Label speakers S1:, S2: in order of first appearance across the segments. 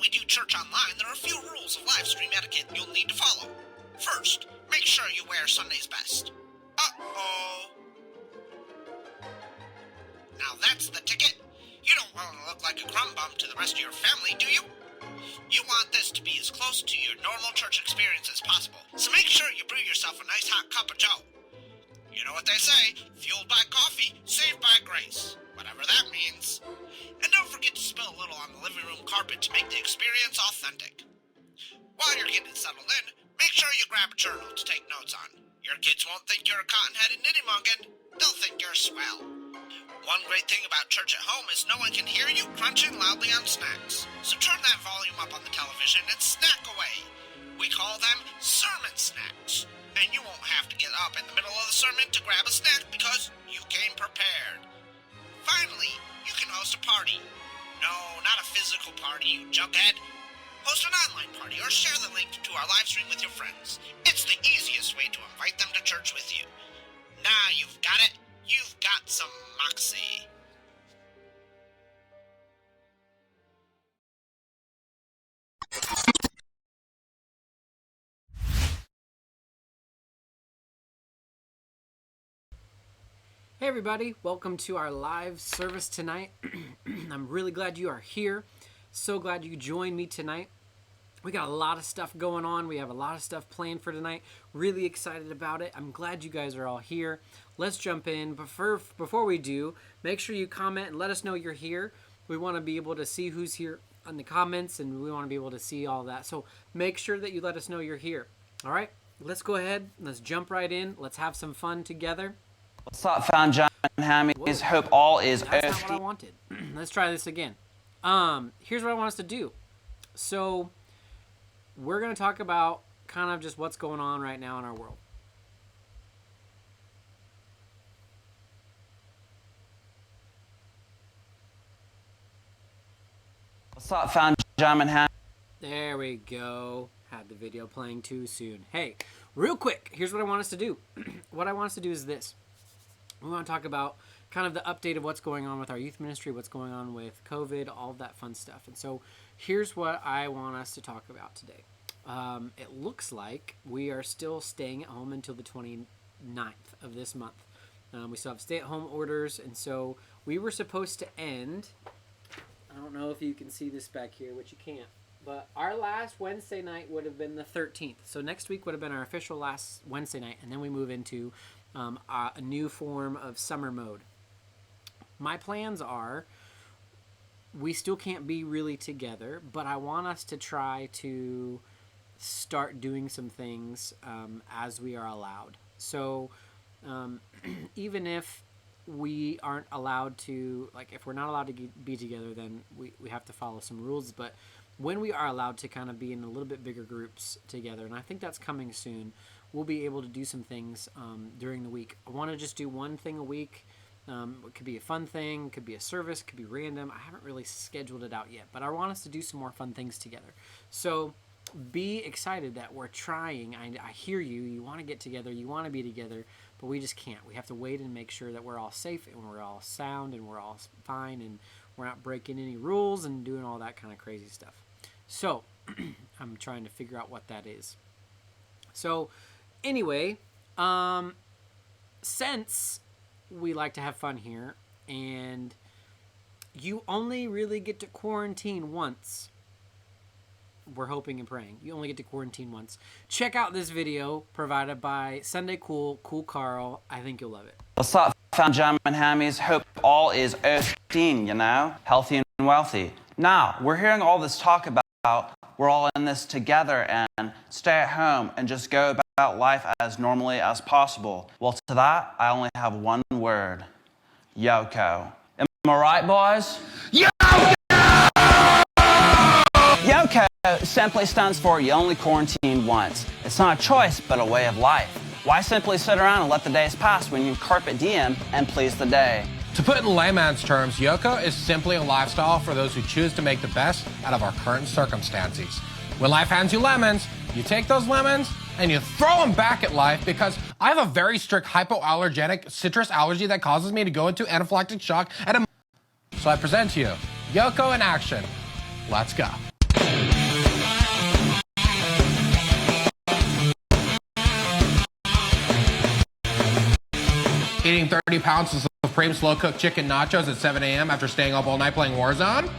S1: we do church online, there are a few rules of live stream etiquette you'll need to follow. First, make sure you wear Sunday's best. Uh-oh. Now that's the ticket. You don't want to look like a crumb bum to the rest of your family, do you? You want this to be as close to your normal church experience as possible, so make sure you brew yourself a nice hot cup of joe. You know what they say, fueled by coffee, saved by grace. Whatever that means. And don't forget to spill a little on the living room carpet to make the experience authentic. While you're getting settled in, make sure you grab a journal to take notes on. Your kids won't think you're a cotton-headed nitty-muggin. They'll think you're swell. One great thing about church at home is no one can hear you crunching loudly on snacks. So turn that volume up on the television and snack away. We call them sermon snacks. And you won't have to get up in the middle of the sermon to grab a snack because you came prepared. Finally, you can host a party. No, not a physical party, you jughead. Host an online party or share the link to our live stream with your friends. It's the easiest way to invite them to church with you. Now you've got it. You've got some moxie.
S2: Hey everybody, welcome to our live service tonight. I'm really glad you are here. So glad you joined me tonight. We got a lot of stuff going on. We have a lot of stuff planned for tonight. Really excited about it. I'm glad you guys are all here. Let's jump in. But before we do, make sure you comment and let us know you're here. We want to be able to see who's here in the comments, and we want to be able to see all that. So make sure that you let us know you're here. All right, let's go ahead. Let's jump right in. Let's have some fun together.
S3: What's up, Found John Hammies? Hope all is
S2: That's not what I wanted. Let's try this again. Here's what I want us to do. So we're going to talk about kind of just what's going on right now in our world.
S3: What's up, Found John Hammies?
S2: There we go. Had the video playing too soon. Hey, real quick, here's what I want us to do. What I want us to do is this. We want to talk about kind of the update of what's going on with our youth ministry, what's going on with COVID, all of that fun stuff. And so here's what I want us to talk about today. It looks like we are still staying at home until the 29th of this month. We still have stay-at-home orders, and so we were supposed to end, I don't know if you can see this back here, which you can't, but our last Wednesday night would have been the 13th. So next week would have been our official last Wednesday night, and then we move into a new form of summer mode. My plans are, we still can't be really together, but I want us to try to start doing some things as we are allowed. So even if we aren't allowed to, like if we're not allowed to be together, then we have to follow some rules. But when we are allowed to kind of be in a little bit bigger groups together, and I think that's coming soon, we'll be able to do some things during the week. I want to just do one thing a week. It could be a fun thing, it could be a service, it could be random. I haven't really scheduled it out yet, but I want us to do some more fun things together. So be excited that we're trying. I hear you. You want to get together. You want to be together, but we just can't. We have to wait and make sure that we're all safe and we're all sound and we're all fine and we're not breaking any rules and doing all that kind of crazy stuff. So I'm trying to figure out what that is. So anyway, since we like to have fun here and you only really get to quarantine once, we're hoping and praying. You only get to quarantine once. Check out this video provided by Sunday Cool Carl. I think you'll love it.
S3: What's up, Found John Hammies? Hope all is earthing, you know, healthy and wealthy. Now, we're hearing all this talk about we're all in this together and stay at home and just go about life as normally as possible. Well, to that, I only have one word. Yoko. Am I right, boys? Yoko! Yoko simply stands for you only quarantine once. It's not a choice, but a way of life. Why simply sit around and let the days pass when you carpe diem and please the day?
S4: To put it in layman's terms, Yoko is simply a lifestyle for those who choose to make the best out of our current circumstances. When life hands you lemons, you take those lemons and you throw them back at life, because I have a very strict hypoallergenic citrus allergy that causes me to go into anaphylactic shock at a... So I present to you Yoko in action. Let's go. eating 30 pounds of Supreme slow-cooked chicken nachos at 7 a.m. after staying up all night playing Warzone?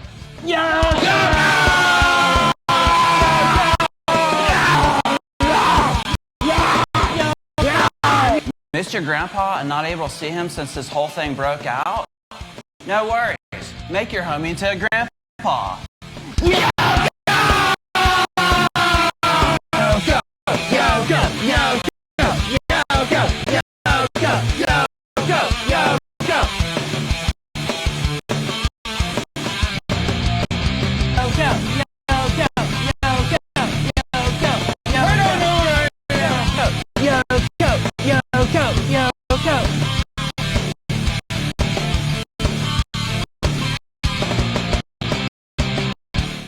S3: Missed your grandpa and not able to see him since this whole thing broke out? No worries. Make your homie into a grandpa.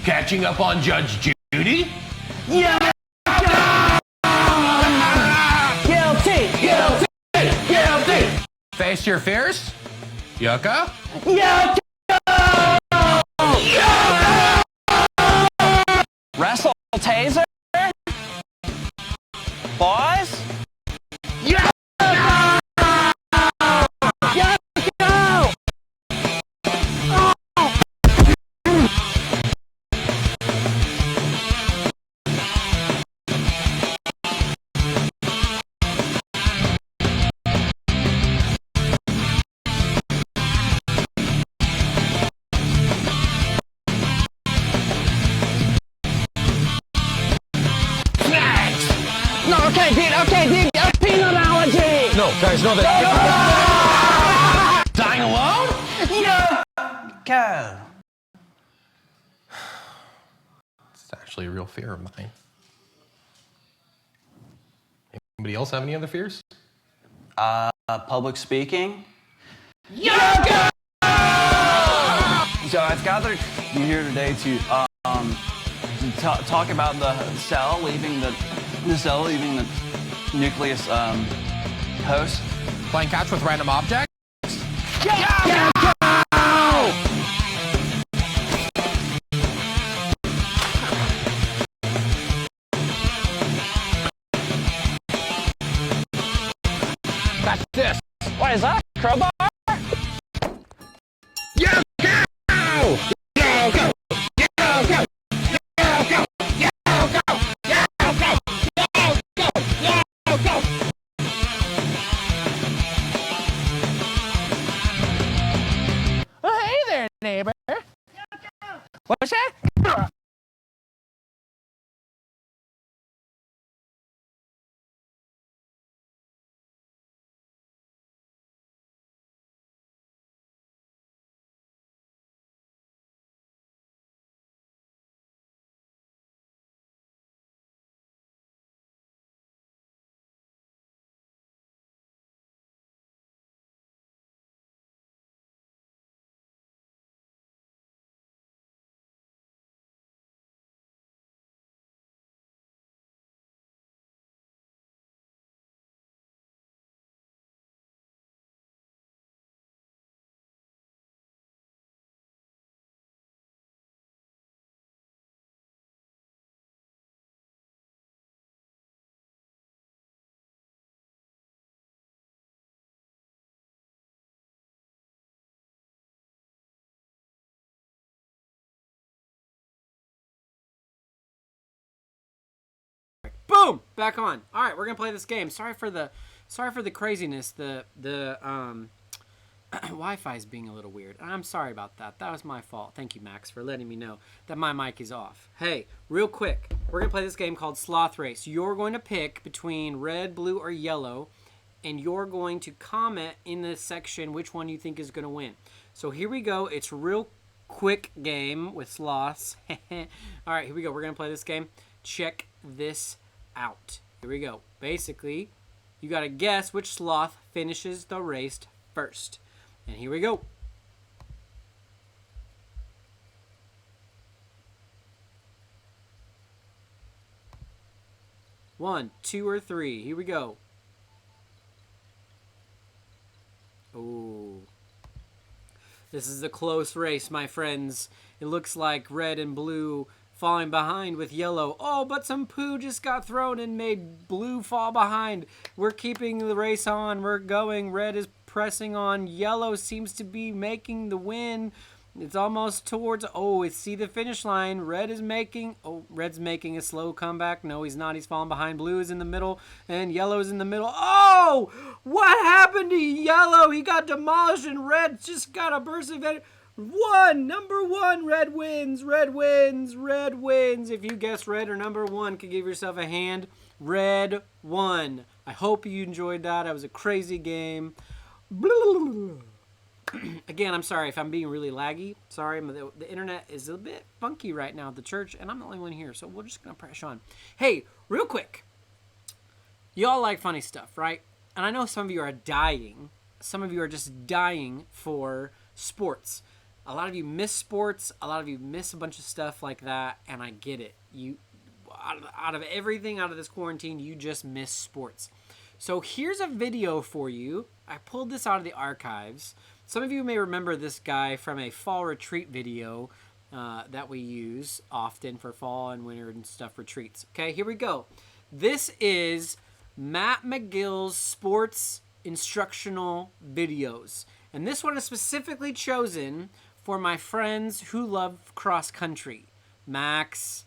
S4: Catching up on Judge Judy?
S5: Guilty! Guilty! Guilty!
S4: Face your fears? Yucca?
S3: Wrestle taser? Boys?
S5: No, okay, dude, peanut allergy!
S4: No, guys, no, that. Dying alone?
S3: Go.
S4: It's actually a real fear of mine. Anybody else have any other fears?
S3: Public speaking?
S5: Yoga!
S3: So I've gathered you here today to talk about the cell leaving the nucleus host.
S4: Playing catch with random objects? That's this.
S3: What is that? Crowbar?
S5: Neighbor.
S3: What's that?
S2: Boom! Back on. All right, we're gonna play this game. Sorry for the craziness. The Wi-Fi is being a little weird. I'm sorry about that. That was my fault. Thank you, Max, for letting me know that my mic is off. Hey, real quick, we're gonna play this game called Sloth Race. You're going to pick between red, blue, or yellow, and you're going to comment in the section which one you think is gonna win. So here we go. It's a real quick game with sloths. All right, here we go. We're gonna play this game. Check this out. Here we go. Basically, you got to guess which sloth finishes the race first. And here we go. One, two, or three. Here we go. Ooh. This is a close race, my friends. It looks like red and blue falling behind with yellow. Oh, but some poo just got thrown and made blue fall behind. We're keeping the race on. We're going. Red is pressing on. Yellow seems to be making the win. It's almost towards, oh, it's see the finish line. Red's making a slow comeback. No, he's not. He's falling behind. Blue is in the middle, and yellow is in the middle. Oh, what happened to yellow? He got demolished, and red just got a burst of it. Number one, red wins, red wins, red wins. If you guessed red or number one, could give yourself a hand. Red won. I hope you enjoyed that. That was a crazy game. Again, I'm sorry if I'm being really laggy. Sorry, the internet is a bit funky right now at the church, and I'm the only one here, so we're just going to press on. Hey, real quick. Y'all like funny stuff, right? And I know some of you are dying. Some of you are just dying for sports. A lot of you miss sports. A lot of you miss a bunch of stuff like that, and I get it. You, out of everything out of this quarantine, you just miss sports. So here's a video for you. I pulled this out of the archives. Some of you may remember this guy from a fall retreat video that we use often for fall and winter and stuff retreats. Okay, here we go. This is Matt McGill's sports instructional videos. And this one is specifically chosen for my friends who love cross country. Max,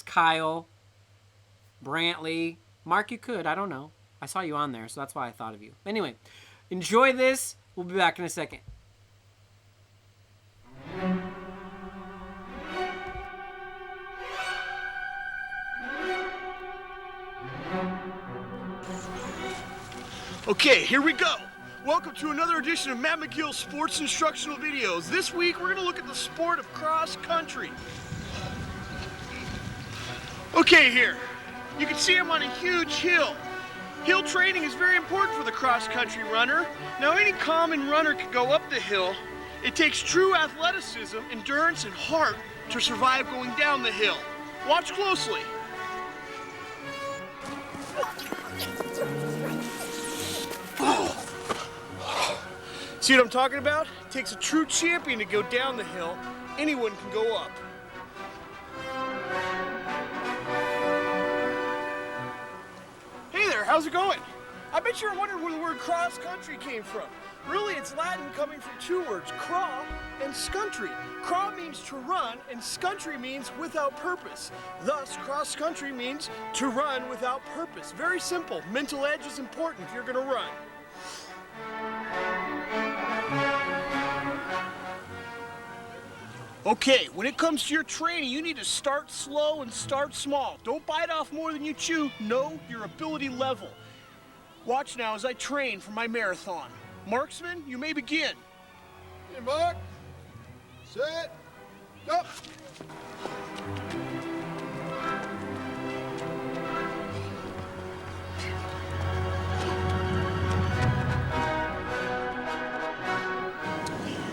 S2: Kyle, Brantley. Mark, you could, I don't know. I saw you on there, so that's why I thought of you. Anyway, enjoy this. We'll be back in a second.
S6: Okay, here we go. Welcome to another edition of Matt McGill's Sports Instructional Videos. This week, we're gonna look at the sport of cross country. Okay, here. You can see I'm on a huge hill. Hill training is very important for the cross-country runner. Now, any common runner can go up the hill. It takes true athleticism, endurance, and heart to survive going down the hill. Watch closely. See what I'm talking about? It takes a true champion to go down the hill. Anyone can go up. Hey there, how's it going? I bet you're wondering where the word cross-country came from. Really, it's Latin coming from two words, craw and scuntry. Craw means to run, and scuntry means without purpose. Thus, cross-country means to run without purpose. Very simple. Mental edge is important if you're gonna run. Okay, when it comes to your training, you need to start slow and start small. Don't bite off more than you chew. Know your ability level. Watch now as I train for my marathon. Marksman, you may begin.
S7: Hey, Mark. Set. Go.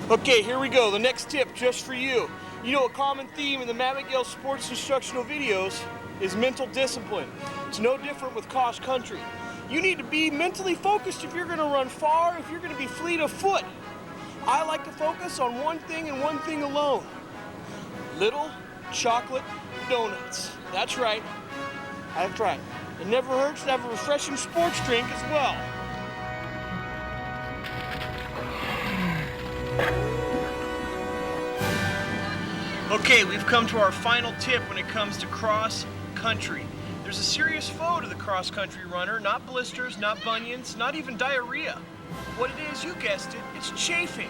S6: Okay, here we go. The next tip just for you. You know, a common theme in the Matt McGill sports instructional videos is mental discipline. It's no different with cross country. You need to be mentally focused if you're going to run far, if you're going to be fleet of foot. I like to focus on one thing and one thing alone. Little chocolate donuts. That's right. That's right. It never hurts to have a refreshing sports drink as well. Okay, we've come to our final tip when it comes to cross country. There's a serious foe to the cross country runner, not blisters, not bunions, not even diarrhea. What it is, you guessed it, it's chafing.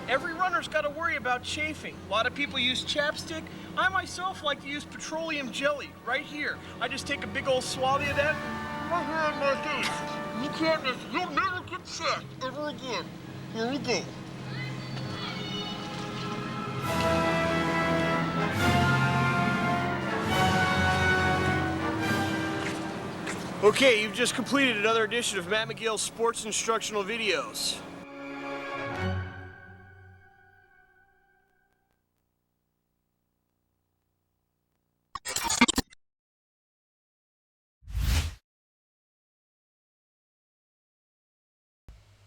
S6: Every runner's got to worry about chafing. A lot of people use chapstick. I myself like to use petroleum jelly right here. I just take a big old swab of that right here on my face. You can't miss. You'll never get sick ever again. Here we go. Okay, you've just completed another edition of Matt McGill's Sports Instructional Videos.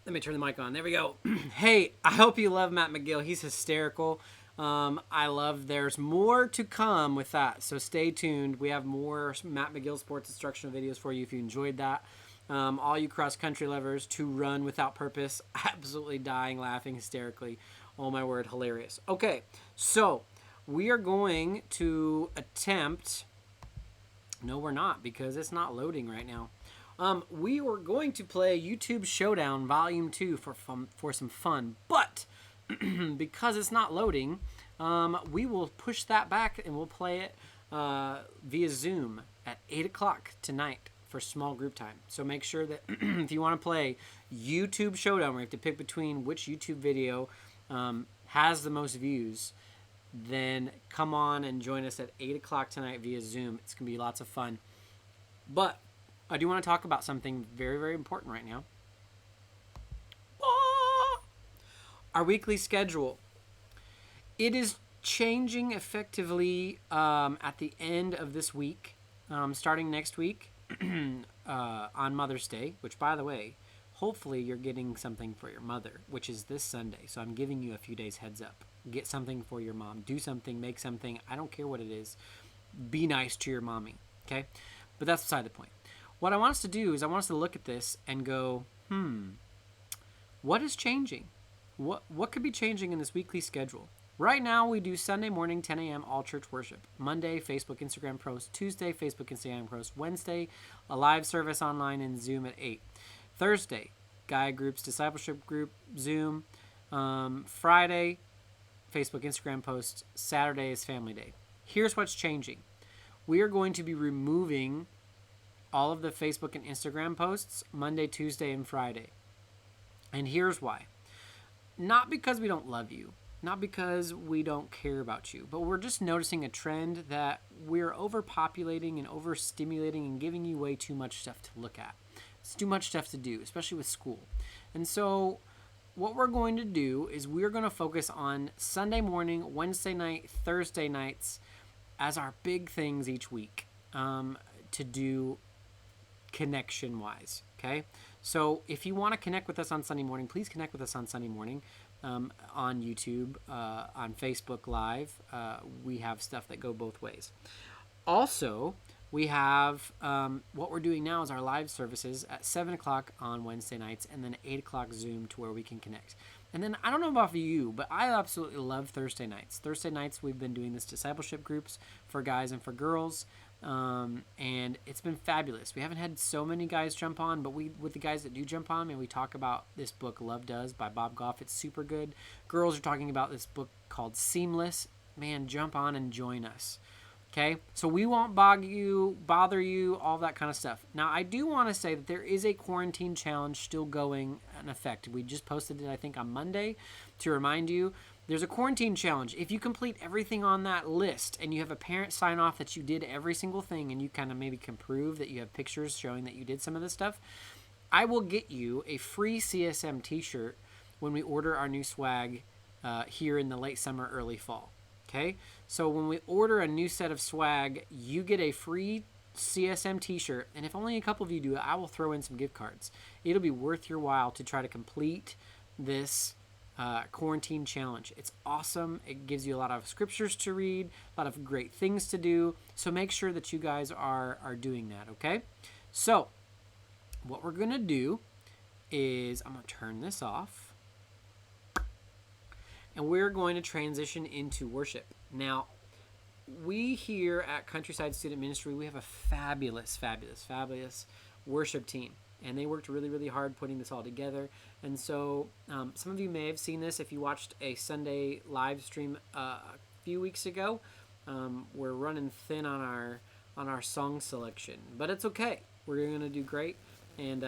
S2: Let me turn the mic on. There we go. Hey, I hope you love Matt McGill. He's hysterical. I love. There's more to come with that, so stay tuned. We have more Matt McGill sports instructional videos for you if you enjoyed that. All you cross country lovers, to run without purpose, absolutely dying laughing hysterically. Oh my word, hilarious. Okay, so we are going to attempt. No, we're not, because it's not loading right now. We were going to play YouTube Showdown Volume 2 for some fun, but because it's not loading, we will push that back and we'll play it via Zoom at 8 o'clock tonight for small group time. So make sure that if you want to play YouTube Showdown, where you have to pick between which YouTube video has the most views, then come on and join us at 8 o'clock tonight via Zoom. It's going to be lots of fun. But I do want to talk about something very, very important right now. Our weekly schedule. It is changing effectively at the end of this week, starting next week on Mother's Day, which, by the way, hopefully you're getting something for your mother, which is this Sunday. So I'm giving you a few days heads up. Get something for your mom. Do something, make something. I don't care what it is. Be nice to your mommy, okay? But that's beside the point. What I want us to do is I want us to look at this and go, what is changing? What could be changing in this weekly schedule? Right now, we do Sunday morning, 10 a.m., all church worship. Monday, Facebook, Instagram post. Tuesday, Facebook, Instagram post. Wednesday, a live service online and Zoom at 8. Thursday, guy groups, discipleship group, Zoom. Friday, Facebook, Instagram post. Saturday is family day. Here's what's changing. We are going to be removing all of the Facebook and Instagram posts Monday, Tuesday, and Friday. And here's why. Not because we don't love you, not because we don't care about you, but we're just noticing a trend that we're overpopulating and overstimulating and giving you way too much stuff to look at. It's too much stuff to do, especially with school. And so what we're going to do is we're going to focus on Sunday morning, Wednesday night, Thursday nights as our big things each week to do connection-wise, okay? So if you want to connect with us on Sunday morning, please connect with us on Sunday morning on YouTube, on Facebook Live. We have stuff that go both ways. Also, we have what we're doing now is our live services at 7 o'clock on Wednesday nights and then 8 o'clock Zoom to where we can connect. And then I don't know about you, but I absolutely love Thursday nights. Thursday nights we've been doing this discipleship groups for guys and for girls. And it's been fabulous. We haven't had so many guys jump on, but with the guys that do jump on, and we talk about this book, Love Does, by Bob Goff. It's super good. Girls are talking about this book called Seamless. Man, jump on and join us. Okay? So we won't bother you, all that kind of stuff. Now, I do want to say that there is a quarantine challenge still going in effect. We just posted it, I think, on Monday to remind you. There's a quarantine challenge. If you complete everything on that list and you have a parent sign off that you did every single thing and you kind of maybe can prove that you have pictures showing that you did some of this stuff, I will get you a free CSM t-shirt when we order our new swag here in the late summer, early fall. Okay? So when we order a new set of swag, you get a free CSM t-shirt, and if only a couple of you do it, I will throw in some gift cards. It'll be worth your while to try to complete this quarantine challenge. It's awesome. It gives you a lot of scriptures to read, a lot of great things to do. So make sure that you guys are doing that, okay? So what we're going to do is I'm going to turn this off. And we're going to transition into worship. Now, we here at Countryside Student Ministry, we have a fabulous worship team. And they worked really, really hard putting this all together. And so some of you may have seen this if you watched a Sunday live stream a few weeks ago. We're running thin on our song selection, but it's okay. We're going to do great. And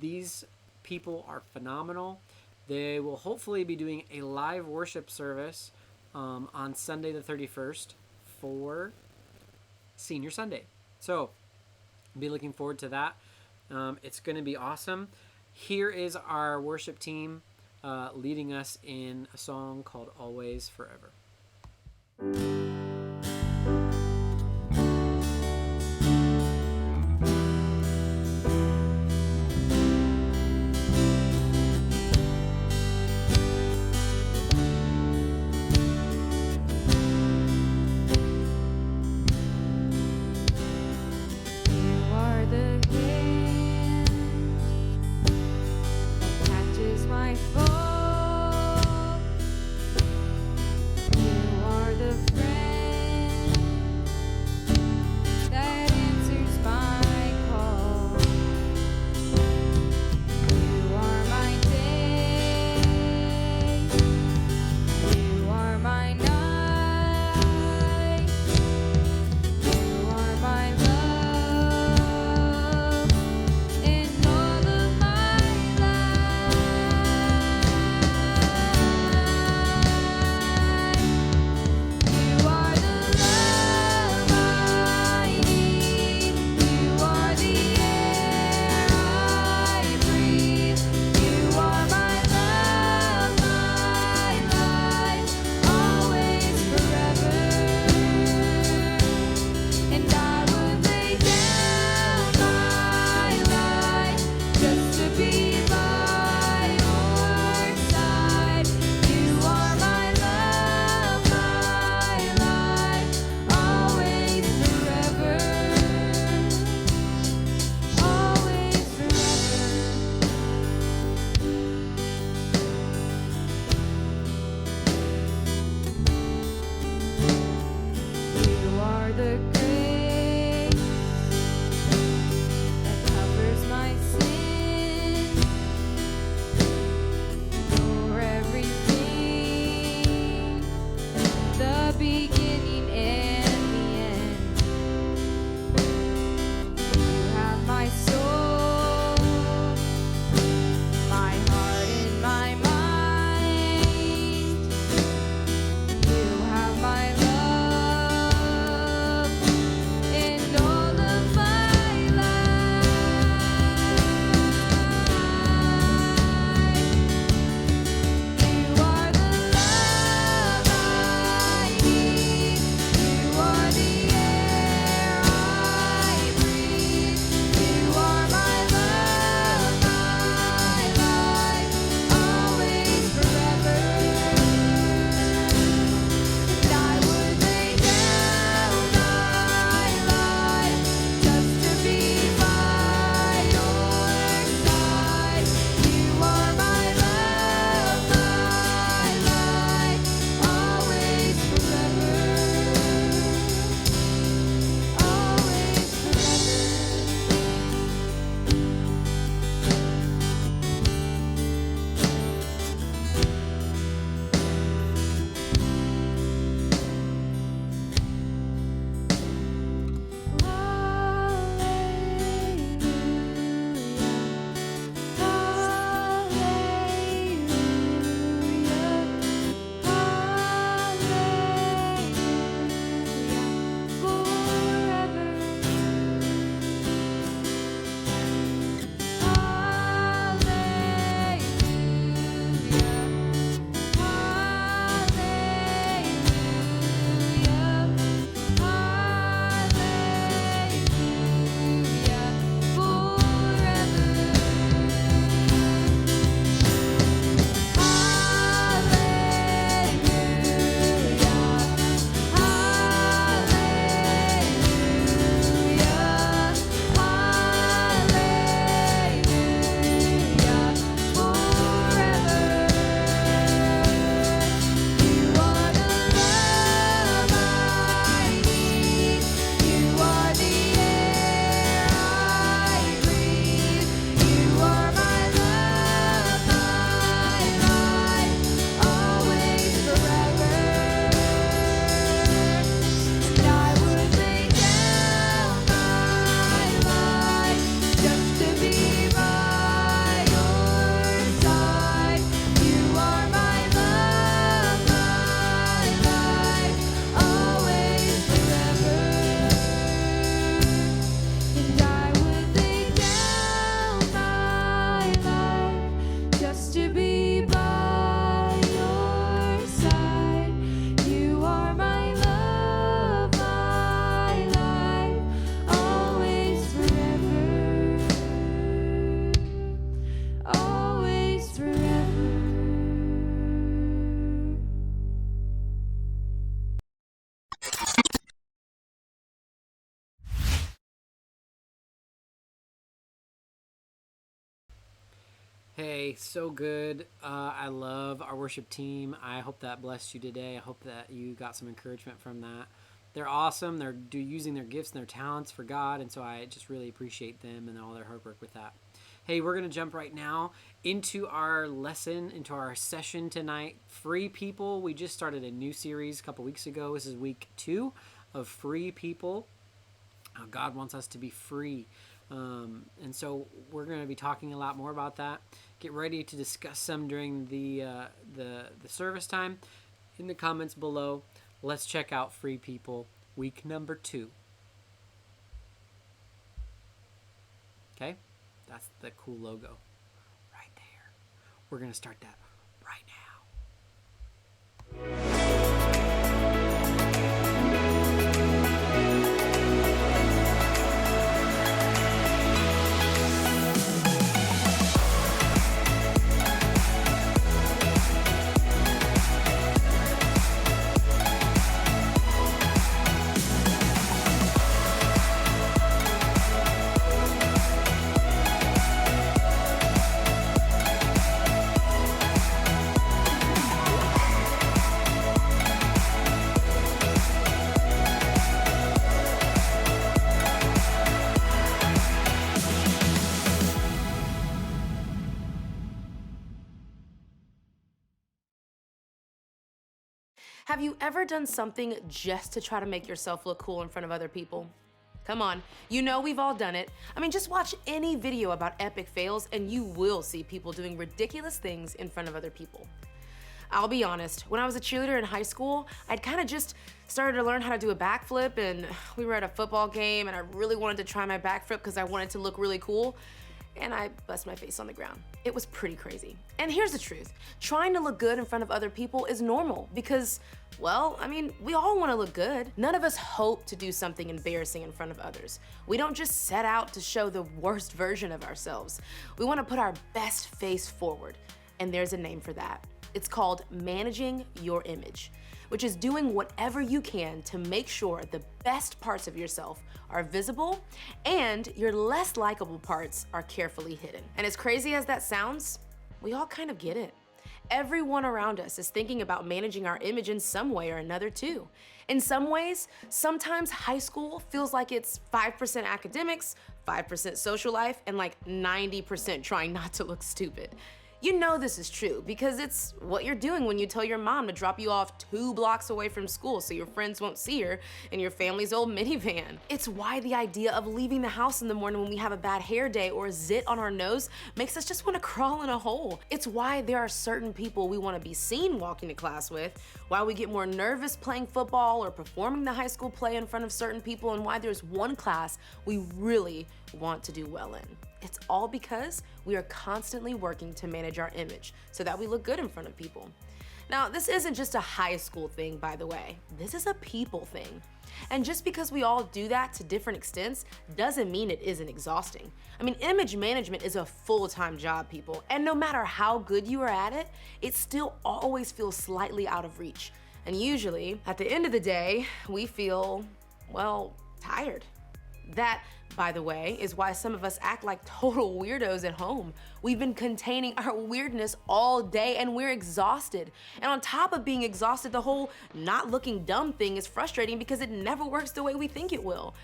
S2: these people are phenomenal. They will hopefully be doing a live worship service on Sunday the 31st for Senior Sunday. So be looking forward to that. It's going to be awesome. Here is our worship team leading us in a song called Always Forever.
S8: my foe. You are the friend that answers my call. You are my day. You are my night. You are my love in all of my life.
S2: Hey, so good. I love our worship team. I hope that blessed you today. I hope that you got some encouragement from that. They're awesome. They're using their gifts and their talents for God, and so I just really appreciate them and all their hard work with that. Hey, we're going to jump right now into our lesson, into our session tonight. Free People. We just started a new series a couple weeks ago. This is week 2 of Free People. How God wants us to be free. And so we're going to be talking a lot more about that. Get ready to discuss some during the service time in the comments below. Let's check out Free People, week number 2. Okay? That's the cool logo right there. We're going to start that right now.
S9: Have you ever done something just to try to make yourself look cool in front of other people? Come on, you know we've all done it. I mean, just watch any video about epic fails and you will see people doing ridiculous things in front of other people. I'll be honest, when I was a cheerleader in high school, I'd kind of just started to learn how to do a backflip, and we were at a football game and I really wanted to try my backflip because I wanted to look really cool, and I bust my face on the ground. It was pretty crazy. And here's the truth. Trying to look good in front of other people is normal because, well, I mean, we all want to look good. None of us hope to do something embarrassing in front of others. We don't just set out to show the worst version of ourselves. We want to put our best face forward. And there's a name for that. It's called managing your image, which is doing whatever you can to make sure the best parts of yourself are visible and your less likable parts are carefully hidden. And as crazy as that sounds, we all kind of get it. Everyone around us is thinking about managing our image in some way or another too. In some ways, sometimes high school feels like it's 5% academics, 5% social life, and like 90% trying not to look stupid. You know this is true because it's what you're doing when you tell your mom to drop you off 2 blocks away from school so your friends won't see her in your family's old minivan. It's why the idea of leaving the house in the morning when we have a bad hair day or a zit on our nose makes us just want to crawl in a hole. It's why there are certain people we want to be seen walking to class with, why we get more nervous playing football or performing the high school play in front of certain people, and why there's one class we really want to do well in. It's all because we are constantly working to manage our image so that we look good in front of people. Now, this isn't just a high school thing, by the way. This is a people thing. And just because we all do that to different extents doesn't mean it isn't exhausting. I mean, image management is a full-time job, people. And no matter how good you are at it, it still always feels slightly out of reach. And usually, at the end of the day, we feel, well, tired. That, by the way, is why some of us act like total weirdos at home. We've been containing our weirdness all day and we're exhausted. And on top of being exhausted, the whole not looking dumb thing is frustrating because it never works the way we think it will.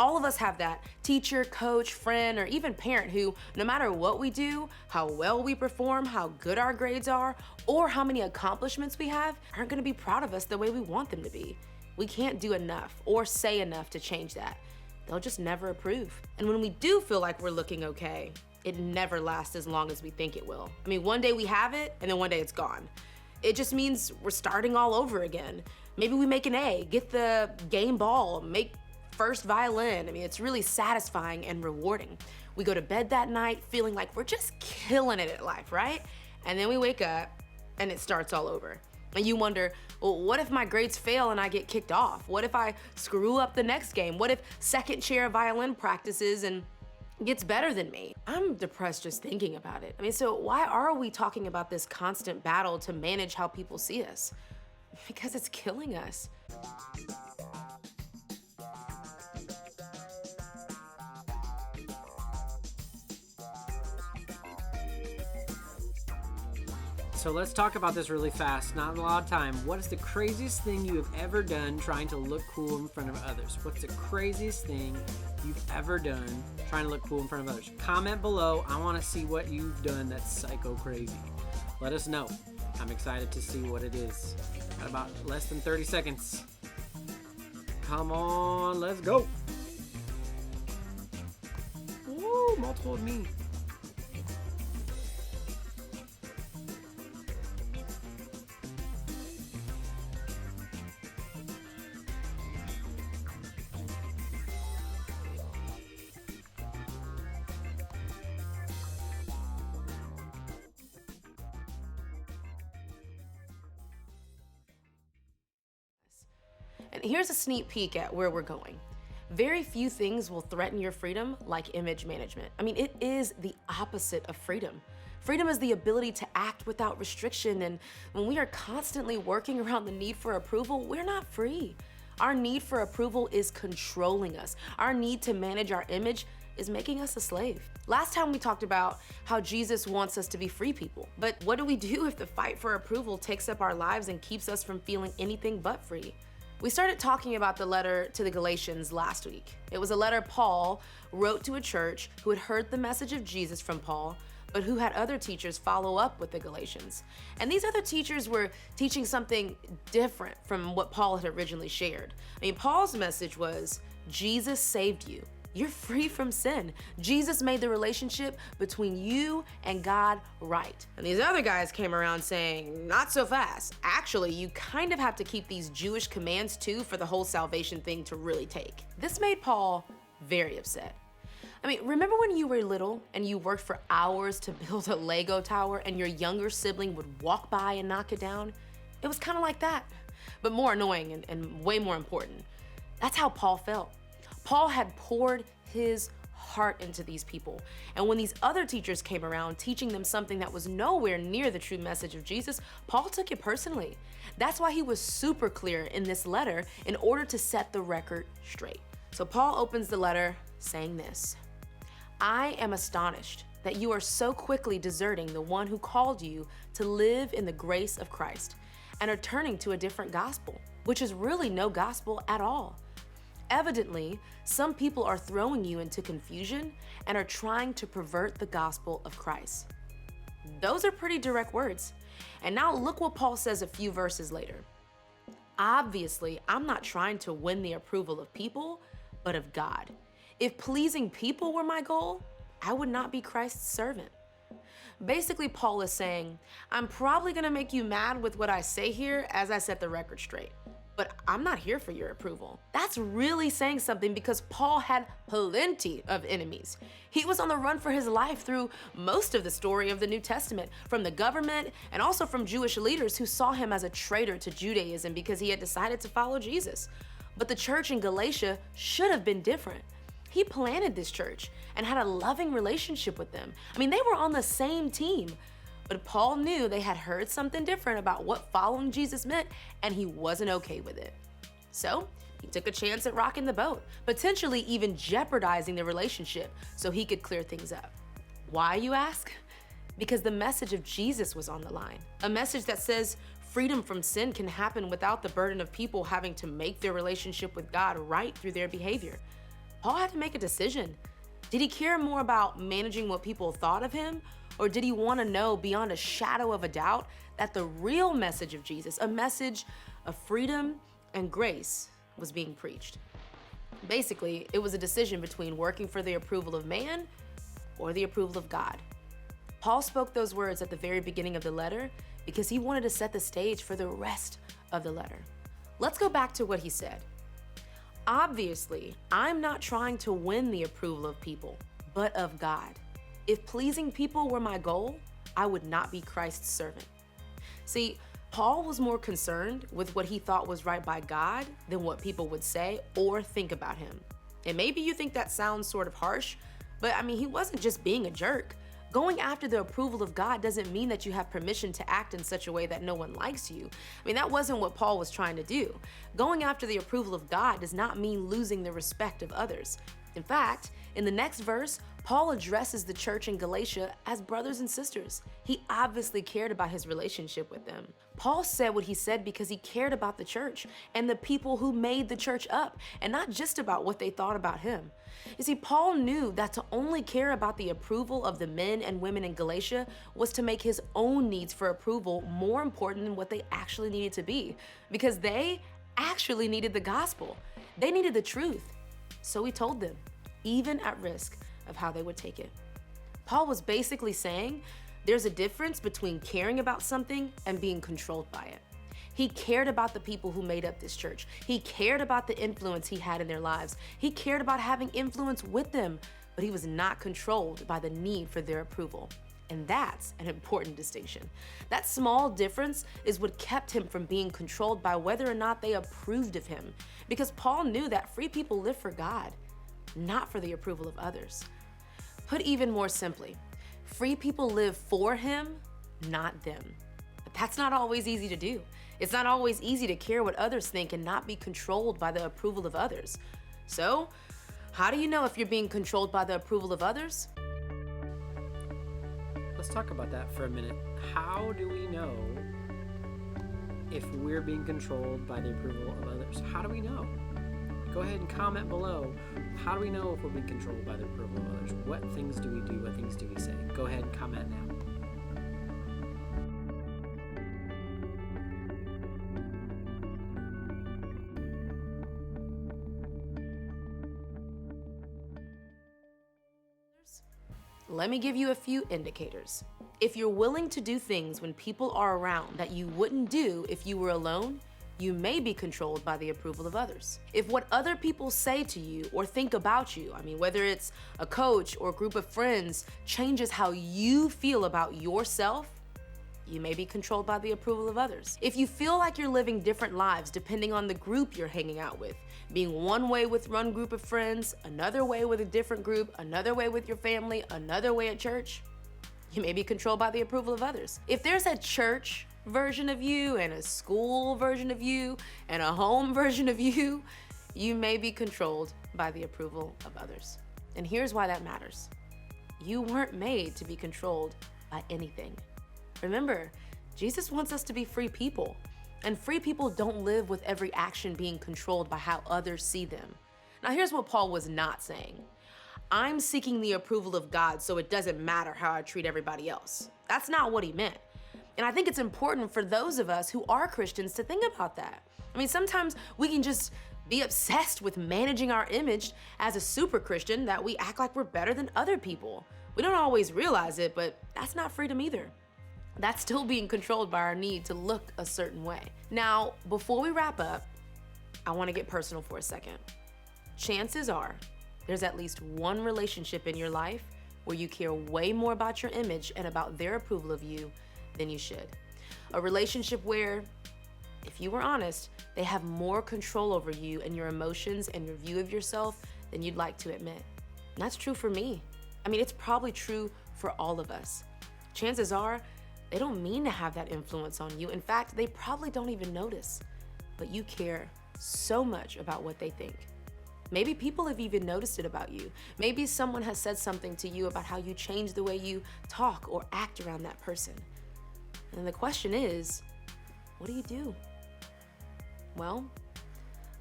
S9: All of us have that teacher, coach, friend, or even parent who, no matter what we do, how well we perform, how good our grades are, or how many accomplishments we have, aren't gonna be proud of us the way we want them to be. We can't do enough or say enough to change that. They'll just never approve. And when we do feel like we're looking okay, it never lasts as long as we think it will. I mean, one day we have it, and then one day it's gone. It just means we're starting all over again. Maybe we make an A, get the game ball, make first violin. I mean, it's really satisfying and rewarding. We go to bed that night feeling like we're just killing it at life, right? And then we wake up, and it starts all over. And you wonder, well, what if my grades fail and I get kicked off? What if I screw up the next game? What if second chair violin practices and gets better than me? I'm depressed just thinking about it. I mean, so why are we talking about this constant battle to manage how people see us? Because it's killing us.
S2: so let's talk about this really fast. Not a lot of time. What is the craziest thing you have ever done trying to look cool in front of others? What's the craziest thing you've ever done trying to look cool in front of others? Comment below. I want to see what you've done that's psycho crazy. Let us know. I'm excited to see what it is. Got about less than 30 seconds. Come on, let's go. Woo, multiple of me.
S9: And here's a sneak peek at where we're going. Very few things will threaten your freedom like image management. I mean, it is the opposite of freedom. Freedom is the ability to act without restriction, and when we are constantly working around the need for approval, we're not free. Our need for approval is controlling us. Our need to manage our image is making us a slave. Last time we talked about how Jesus wants us to be free people, but what do we do if the fight for approval takes up our lives and keeps us from feeling anything but free? We started talking about the letter to the Galatians last week. It was a letter Paul wrote to a church who had heard the message of Jesus from Paul, but who had other teachers follow up with the Galatians. And these other teachers were teaching something different from what Paul had originally shared. I mean, Paul's message was, Jesus saved you. You're free from sin. Jesus made the relationship between you and God right. And these other guys came around saying, not so fast. Actually, you kind of have to keep these Jewish commands too for the whole salvation thing to really take. This made Paul very upset. I mean, remember when you were little and you worked for hours to build a Lego tower and your younger sibling would walk by and knock it down? It was kind of like that, but more annoying and way more important. That's how Paul felt. Paul had poured his heart into these people. And when these other teachers came around teaching them something that was nowhere near the true message of Jesus, Paul took it personally. That's why he was super clear in this letter in order to set the record straight. So Paul opens the letter saying this, I am astonished that you are so quickly deserting the one who called you to live in the grace of Christ and are turning to a different gospel, which is really no gospel at all. Evidently, some people are throwing you into confusion and are trying to pervert the gospel of Christ. Those are pretty direct words. And now look what Paul says a few verses later. Obviously, I'm not trying to win the approval of people, but of God. If pleasing people were my goal, I would not be Christ's servant. Basically, Paul is saying, I'm probably gonna make you mad with what I say here as I set the record straight, but I'm not here for your approval. That's really saying something because Paul had plenty of enemies. He was on the run for his life through most of the story of the New Testament, from the government and also from Jewish leaders who saw him as a traitor to Judaism because he had decided to follow Jesus. But the church in Galatia should have been different. He planted this church and had a loving relationship with them. I mean, they were on the same team. But Paul knew they had heard something different about what following Jesus meant, and he wasn't okay with it. So he took a chance at rocking the boat, potentially even jeopardizing the relationship so he could clear things up. Why, you ask? Because the message of Jesus was on the line. A message that says freedom from sin can happen without the burden of people having to make their relationship with God right through their behavior. Paul had to make a decision. Did he care more about managing what people thought of him? Or did he want to know beyond a shadow of a doubt that the real message of Jesus, a message of freedom and grace, was being preached? Basically, it was a decision between working for the approval of man or the approval of God. Paul spoke those words at the very beginning of the letter because he wanted to set the stage for the rest of the letter. Let's go back to what he said. Obviously, I'm not trying to win the approval of people, but of God. If pleasing people were my goal, I would not be Christ's servant. See, Paul was more concerned with what he thought was right by God than what people would say or think about him. And maybe you think that sounds sort of harsh, but I mean, he wasn't just being a jerk. Going after the approval of God doesn't mean that you have permission to act in such a way that no one likes you. I mean, that wasn't what Paul was trying to do. Going after the approval of God does not mean losing the respect of others. In fact, In the next verse, Paul addresses the church in Galatia as brothers and sisters. He obviously cared about his relationship with them. Paul said what he said because he cared about the church and the people who made the church up, and not just about what they thought about him. You see, Paul knew that to only care about the approval of the men and women in Galatia was to make his own needs for approval more important than what they actually needed to be, because they actually needed the gospel. They needed the truth. So he told them, even at risk of how they would take it. Paul was basically saying there's a difference between caring about something and being controlled by it. He cared about the people who made up this church. He cared about the influence he had in their lives. He cared about having influence with them, but he was not controlled by the need for their approval. And that's an important distinction. That small difference is what kept him from being controlled by whether or not they approved of him, because Paul knew that free people live for God, not for the approval of others. Put even more simply, free people live for him, not them. But that's not always easy to do. It's not always easy to care what others think and not be controlled by the approval of others. So, how do you know if you're being controlled by the approval of others?
S2: Let's talk about that for a minute. How do we know if we're being controlled by the approval of others? How do we know? Go ahead and comment below. How do we know if we're being controlled by the approval of others? What things do we do? What things do we say? Go ahead and comment now.
S9: Let me give you a few indicators. If you're willing to do things when people are around that you wouldn't do if you were alone, you may be controlled by the approval of others. If what other people say to you or think about you, whether it's a coach or a group of friends, changes how you feel about yourself, you may be controlled by the approval of others. If you feel like you're living different lives depending on the group you're hanging out with, being one way with one group of friends, another way with a different group, another way with your family, another way at church, you may be controlled by the approval of others. If there's a church version of you and a school version of you and a home version of you, you may be controlled by the approval of others. And here's why that matters. You weren't made to be controlled by anything. Remember, Jesus wants us to be free people, and free people don't live with every action being controlled by how others see them. Now, here's what Paul was not saying. I'm seeking the approval of God, so it doesn't matter how I treat everybody else. That's not what he meant. And I think it's important for those of us who are Christians to think about that. Sometimes we can just be obsessed with managing our image as a super Christian that we act like we're better than other people. We don't always realize it, but that's not freedom either. That's still being controlled by our need to look a certain way. Now, before we wrap up, I want to get personal for a second. Chances are there's at least one relationship in your life where you care way more about your image and about their approval of you than you should. A relationship where, if you were honest, they have more control over you and your emotions and your view of yourself than you'd like to admit. And that's true for me. It's probably true for all of us. Chances are, they don't mean to have that influence on you. In fact, they probably don't even notice. But you care so much about what they think. Maybe people have even noticed it about you. Maybe someone has said something to you about how you change the way you talk or act around that person. And the question is, what do you do? Well,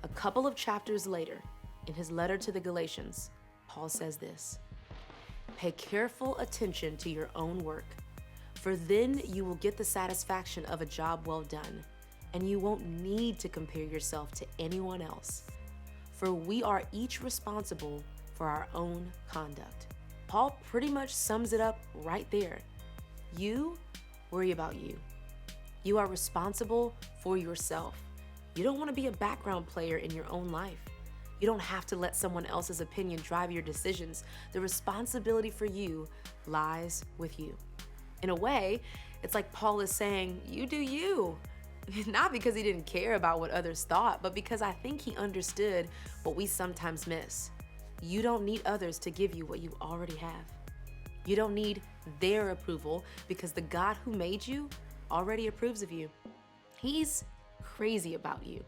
S9: a couple of chapters later, in his letter to the Galatians, Paul says this: pay careful attention to your own work, for then you will get the satisfaction of a job well done, and you won't need to compare yourself to anyone else. For we are each responsible for our own conduct. Paul pretty much sums it up right there. You worry about you. You are responsible for yourself. You don't want to be a background player in your own life. You don't have to let someone else's opinion drive your decisions. The responsibility for you lies with you. In a way, it's like Paul is saying, you do you. Not because he didn't care about what others thought, but because I think he understood what we sometimes miss. You don't need others to give you what you already have. You don't need their approval because the God who made you already approves of you. He's crazy about you.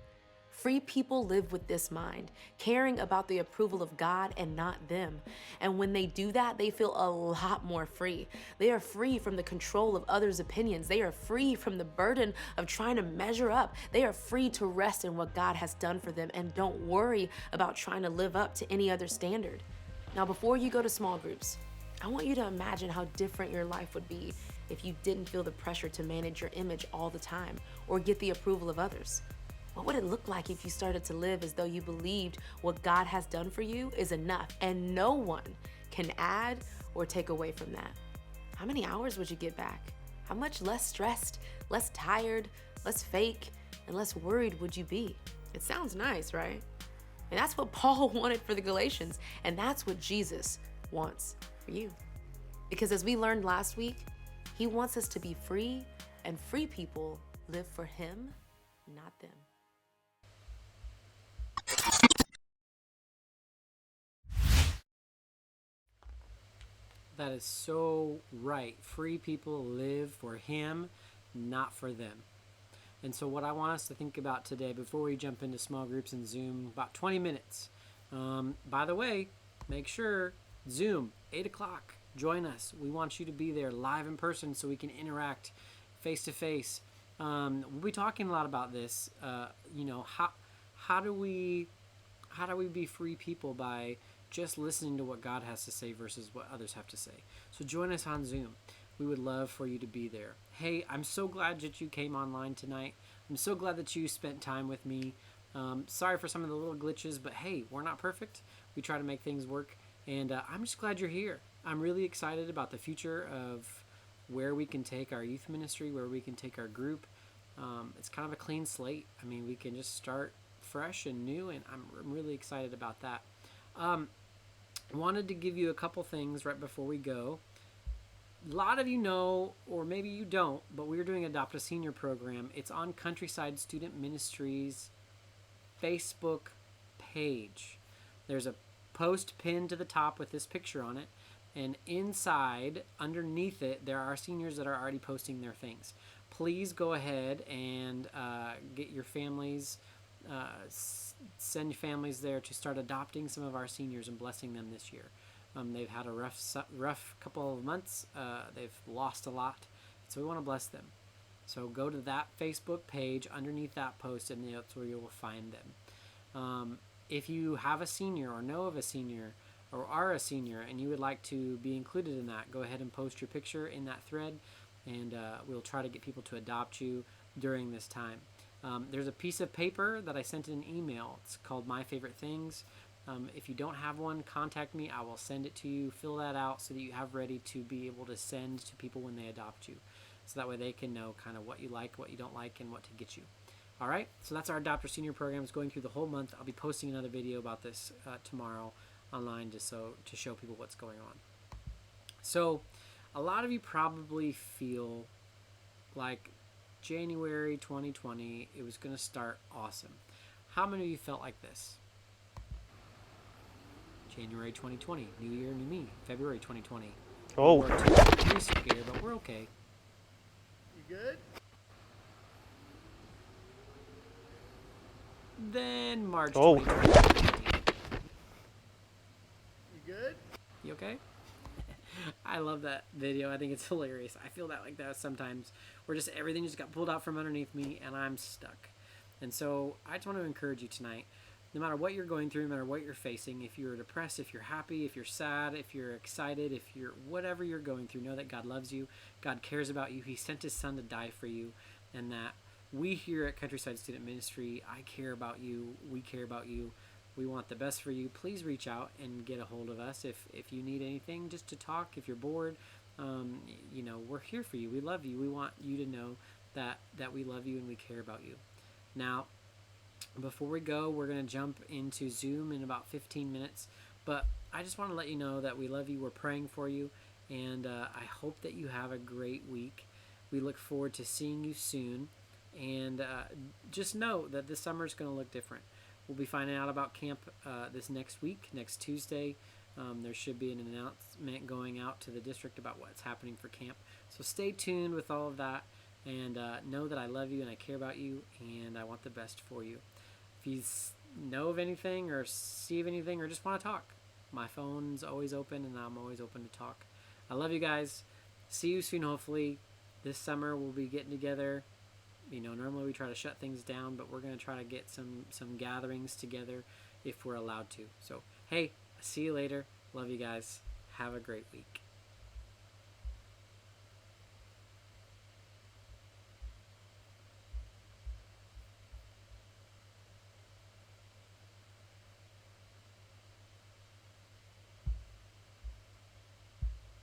S9: Free people live with this mind, caring about the approval of God and not them. And when they do that, they feel a lot more free. They are free from the control of others' opinions. They are free from the burden of trying to measure up. They are free to rest in what God has done for them and don't worry about trying to live up to any other standard. Now, before you go to small groups, I want you to imagine how different your life would be if you didn't feel the pressure to manage your image all the time or get the approval of others. What would it look like if you started to live as though you believed what God has done for you is enough and no one can add or take away from that? How many hours would you get back? How much less stressed, less tired, less fake, and less worried would you be? It sounds nice, right? And that's what Paul wanted for the Galatians, and that's what Jesus wants for you. Because as we learned last week, he wants us to be free, and free people live for him, not them.
S2: That is so right. Free people live for him, not for them. And so what I want us to think about today, before we jump into small groups and Zoom, about 20 minutes. By the way, make sure, Zoom, 8 o'clock, join us. We want you to be there live in person so we can interact face to face. We'll be talking a lot about this. How do we be free people by just listening to what God has to say versus what others have to say? So join us on Zoom. We would love for you to be there. Hey, I'm so glad that you came online tonight. I'm so glad that you spent time with me. Sorry for some of the little glitches, but hey, we're not perfect. We try to make things work. And I'm just glad you're here. I'm really excited about the future of where we can take our youth ministry, where we can take our group. It's kind of a clean slate. I mean, we can just start fresh and new, and I'm really excited about that. Wanted to give you a couple things right before we go. A lot of you know, or maybe you don't, but we're doing Adopt a Senior program. It's on Countryside Student Ministries Facebook page. There's a post pinned to the top with this picture on it, and inside, underneath it, there are seniors that are already posting their things. Please go ahead and get your families, send families there to start adopting some of our seniors and blessing them this year. They've had a rough couple of months. They've lost a lot, so we want to bless them. So go to that Facebook page underneath that post, and that's where you will find them. If you have a senior or know of a senior or are a senior and you would like to be included in that, go ahead and post your picture in that thread, and we'll try to get people to adopt you during this time. There's a piece of paper that I sent in an email. It's called My Favorite Things. If you don't have one, contact me. I will send it to you. Fill that out so that you have ready to be able to send to people when they adopt you. So that way they can know kind of what you like, what you don't like, and what to get you. All right, so that's our Adopt a Senior program. It's going through the whole month. I'll be posting another video about this tomorrow online just to show people what's going on. So a lot of you probably feel like January 2020, it was going to start awesome. How many of you felt like this? January 2020, new year, new me. February 2020.
S10: Oh.
S2: We're too scared, but we're okay.
S7: You good?
S2: Then March
S10: Oh.
S2: 2020.
S7: You good?
S2: You okay? I love that video. I think it's hilarious. I feel like that sometimes, where just everything just got pulled out from underneath me and I'm stuck. And so I just want to encourage you tonight. No matter what you're going through, no matter what you're facing, if you're depressed, if you're happy, if you're sad, if you're excited, if you're whatever you're going through, know that God loves you. God cares about you. He sent his son to die for you, and that we here at Countryside Student Ministry, I care about you. We care about you. We want the best for you. Please reach out and get a hold of us if you need anything, just to talk. If you're bored, we're here for you. We love you. We want you to know that we love you and we care about you. Now, before we go, we're going to jump into Zoom in about 15 minutes. But I just want to let you know that we love you. We're praying for you. And I hope that you have a great week. We look forward to seeing you soon. And just know that this summer is going to look different. We'll be finding out about camp this next week, next Tuesday. There should be an announcement going out to the district about what's happening for camp. So stay tuned with all of that. And know that I love you and I care about you and I want the best for you. If you know of anything or see of anything or just want to talk, my phone's always open and I'm always open to talk. I love you guys. See you soon, hopefully. This summer we'll be getting together. You know, normally we try to shut things down, but we're going to try to get some gatherings together if we're allowed to. So, hey, see you later. Love you guys. Have a great week.